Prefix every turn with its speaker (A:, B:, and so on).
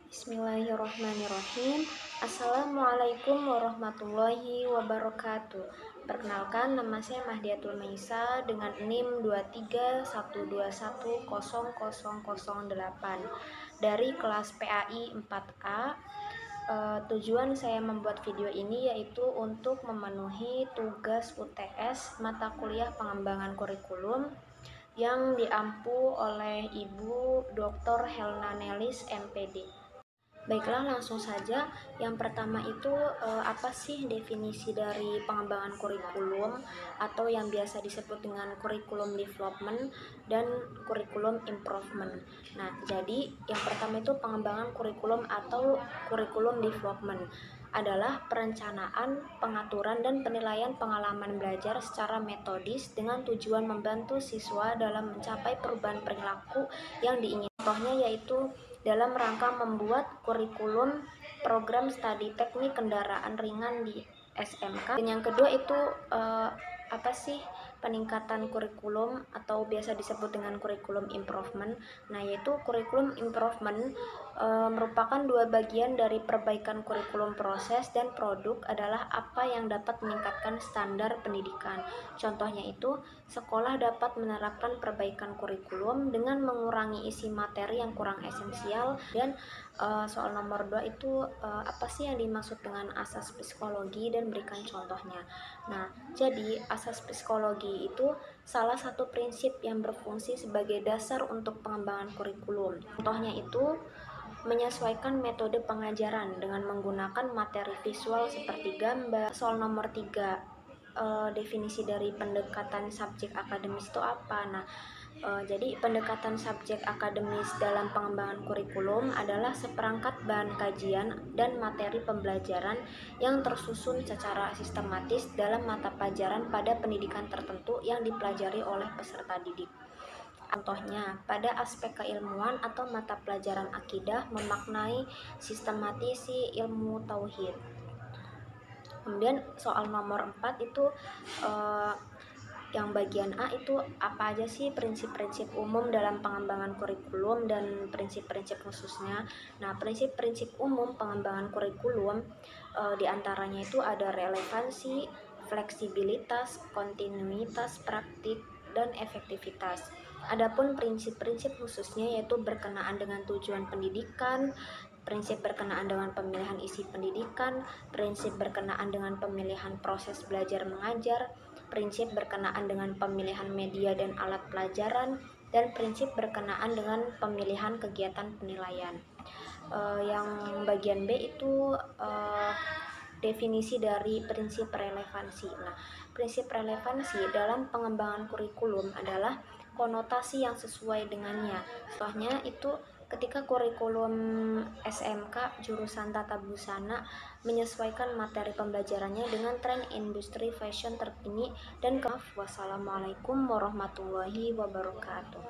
A: Bismillahirrahmanirrahim. Assalamualaikum warahmatullahi wabarakatuh. Perkenalkan, nama saya Mahdiatul Maisa dengan NIM 2312100008 dari kelas PAI 4A. Tujuan saya membuat video ini yaitu untuk memenuhi tugas UTS mata kuliah pengembangan kurikulum yang diampu oleh Ibu Dr. Helna Nelis MPD. Baiklah, langsung saja. Yang pertama itu apa sih definisi dari pengembangan kurikulum atau yang biasa disebut dengan kurikulum development dan kurikulum improvement. Nah, jadi yang pertama itu pengembangan kurikulum atau kurikulum development adalah perencanaan, pengaturan, dan penilaian pengalaman belajar secara metodis dengan tujuan membantu siswa dalam mencapai perubahan perilaku yang diinginkan. Contohnya yaitu dalam rangka membuat kurikulum program studi teknik kendaraan ringan di SMK. Dan yang kedua itu apa sih peningkatan kurikulum atau biasa disebut dengan kurikulum improvement. Nah, yaitu kurikulum improvement merupakan dua bagian dari perbaikan kurikulum. Proses dan produk adalah apa yang dapat meningkatkan standar pendidikan. Contohnya itu, sekolah dapat menerapkan perbaikan kurikulum dengan mengurangi isi materi yang kurang esensial. Dan soal nomor 2 itu apa sih yang dimaksud dengan asas psikologi dan berikan contohnya. Nah, jadi asas psikologi itu salah satu prinsip yang berfungsi sebagai dasar untuk pengembangan kurikulum. Contohnya itu menyesuaikan metode pengajaran dengan menggunakan materi visual seperti gambar. Soal nomor 3, definisi dari pendekatan subjek akademis itu apa? Nah, jadi pendekatan subjek akademis dalam pengembangan kurikulum adalah seperangkat bahan kajian dan materi pembelajaran yang tersusun secara sistematis dalam mata pelajaran pada pendidikan tertentu yang dipelajari oleh peserta didik. Contohnya, pada aspek keilmuan atau mata pelajaran akidah memaknai sistematisasi ilmu tauhid. Kemudian soal nomor 4 itu yang bagian A itu apa aja sih prinsip-prinsip umum dalam pengembangan kurikulum dan prinsip-prinsip khususnya. Nah, prinsip-prinsip umum pengembangan kurikulum diantaranya itu ada relevansi, fleksibilitas, kontinuitas praktik, dan efektivitas. Adapun prinsip-prinsip khususnya yaitu berkenaan dengan tujuan pendidikan, prinsip berkenaan dengan pemilihan isi pendidikan, prinsip berkenaan dengan pemilihan proses belajar mengajar, prinsip berkenaan dengan pemilihan media dan alat pelajaran, dan prinsip berkenaan dengan pemilihan kegiatan penilaian. Yang bagian B itu definisi dari prinsip relevansi. Nah, prinsip relevansi dalam pengembangan kurikulum adalah konotasi yang sesuai dengannya. Contohnya itu ketika kurikulum SMK jurusan tata busana menyesuaikan materi pembelajarannya dengan tren industri fashion terkini dan wassalamualaikum warahmatullahi wabarakatuh.